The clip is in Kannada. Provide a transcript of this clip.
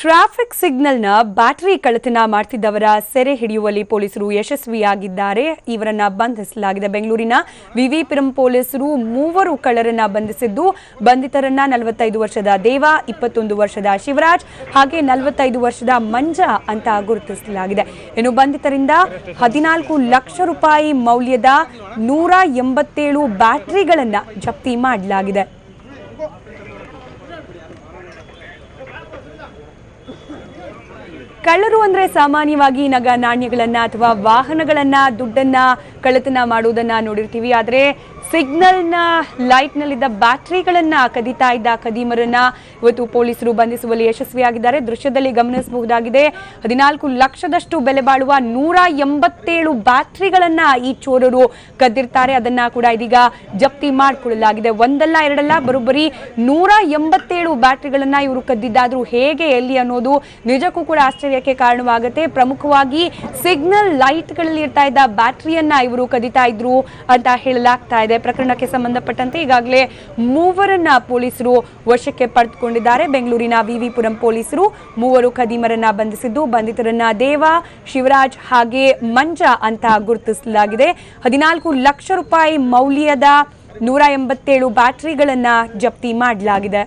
ಟ್ರಾಫಿಕ್ ಸಿಗ್ನಲ್ನ ಬ್ಯಾಟರಿ ಕಳ್ಳತನ ಮಾಡುತ್ತಿದ್ದವರ ಸೆರೆ ಹಿಡಿಯುವಲ್ಲಿ ಪೊಲೀಸರು ಯಶಸ್ವಿಯಾಗಿದ್ದಾರೆ. ಇವರನ್ನ ಬಂಧಿಸಲಾಗಿದೆ. ಬೆಂಗಳೂರಿನ ವಿವಿಪುರಂ ಪೊಲೀಸರು ಮೂವರು ಕಳ್ಳರನ್ನ ಬಂಧಿಸಿದ್ದು, ಬಂಧಿತರನ್ನ 45 ವರ್ಷದ ದೇವ, 21 ವರ್ಷದ ಶಿವರಾಜ್ ಹಾಗೆ 45 ವರ್ಷದ ಮಂಜಾ ಅಂತ ಗುರುತಿಸಲಾಗಿದೆ. ಇನ್ನು ಬಂಧಿತರಿಂದ 14 ಲಕ್ಷ ರೂಪಾಯಿ ಮೌಲ್ಯದ 187 ಬ್ಯಾಟರಿಗಳನ್ನ ಜಪ್ತಿ ಮಾಡಲಾಗಿದೆ. ಕಳ್ಳರು ಅಂದ್ರೆ ಸಾಮಾನ್ಯವಾಗಿ ನಗ ನಾಣ್ಯಗಳನ್ನ ಅಥವಾ ವಾಹನಗಳನ್ನ ದುಡ್ಡನ್ನ ಕಳ್ಳತನ ಮಾಡುವುದನ್ನ ನೋಡಿರ್ತೀವಿ. ಆದರೆ ಸಿಗ್ನಲ್ನ ಲೈಟ್ನಲ್ಲಿದ್ದ ಬ್ಯಾಟರಿಗಳನ್ನ ಕದಿತಾ ಇದ್ದ ಖದೀಮರನ್ನ ಇವತ್ತು ಪೊಲೀಸರು ಬಂಧಿಸುವಲ್ಲಿ ಯಶಸ್ವಿಯಾಗಿದ್ದಾರೆ. ದೃಶ್ಯದಲ್ಲಿ ಗಮನಿಸಬಹುದಾಗಿದೆ. 14 ಲಕ್ಷದಷ್ಟು ಬೆಲೆ ಬಾಳುವ 187 ಬ್ಯಾಟರಿಗಳನ್ನ ಈ ಚೋರರು ಕದ್ದಿರ್ತಾರೆ. ಅದನ್ನ ಕೂಡ ಇದೀಗ ಜಪ್ತಿ ಮಾಡಿಕೊಳ್ಳಲಾಗಿದೆ. ಒಂದಲ್ಲ ಎರಡಲ್ಲ, ಬರೋಬ್ಬರಿ 187 ಬ್ಯಾಟರಿಗಳನ್ನ ಇವರು ಕದ್ದಿದ್ದಾದ್ರೂ ಹೇಗೆ, ಎಲ್ಲಿ ಅನ್ನೋದು ನಿಜಕ್ಕೂ ಕೂಡ ಆಶ್ಚರ್ಯಕ್ಕೆ ಕಾರಣವಾಗುತ್ತೆ. ಪ್ರಮುಖವಾಗಿ ಸಿಗ್ನಲ್ ಲೈಟ್ಗಳಲ್ಲಿ ಇರ್ತಾ ಇದ್ದ ಬ್ಯಾಟರಿಯನ್ನ ಇವರು ಕದಿತಾ ಇದ್ರು ಅಂತ ಹೇಳಲಾಗ್ತಾ ಇದೆ. ಪ್ರಕರಣಕ್ಕೆ ಸಂಬಂಧಪಟ್ಟಂತೆ ಈಗಾಗಲೇ ಮೂವರನ್ನ ಪೊಲೀಸರು ವಶಕ್ಕೆ ಪಡೆದುಕೊಂಡಿದ್ದಾರೆ. ಬೆಂಗಳೂರಿನ ವಿವಿಪುರಂ ಪೊಲೀಸರು ಮೂವರು ಖದೀಮರನ್ನ ಬಂಧಿಸಿದ್ದು, ಬಂಧಿತರನ್ನ ದೇವ, ಶಿವರಾಜ್ ಹಾಗೆ ಮಂಜಾ ಅಂತ ಗುರುತಿಸಲಾಗಿದೆ. 14 ಲಕ್ಷ ರೂಪಾಯಿ ಮೌಲ್ಯದ 187 ಬ್ಯಾಟರಿಗಳನ್ನ ಜಪ್ತಿ ಮಾಡಲಾಗಿದೆ.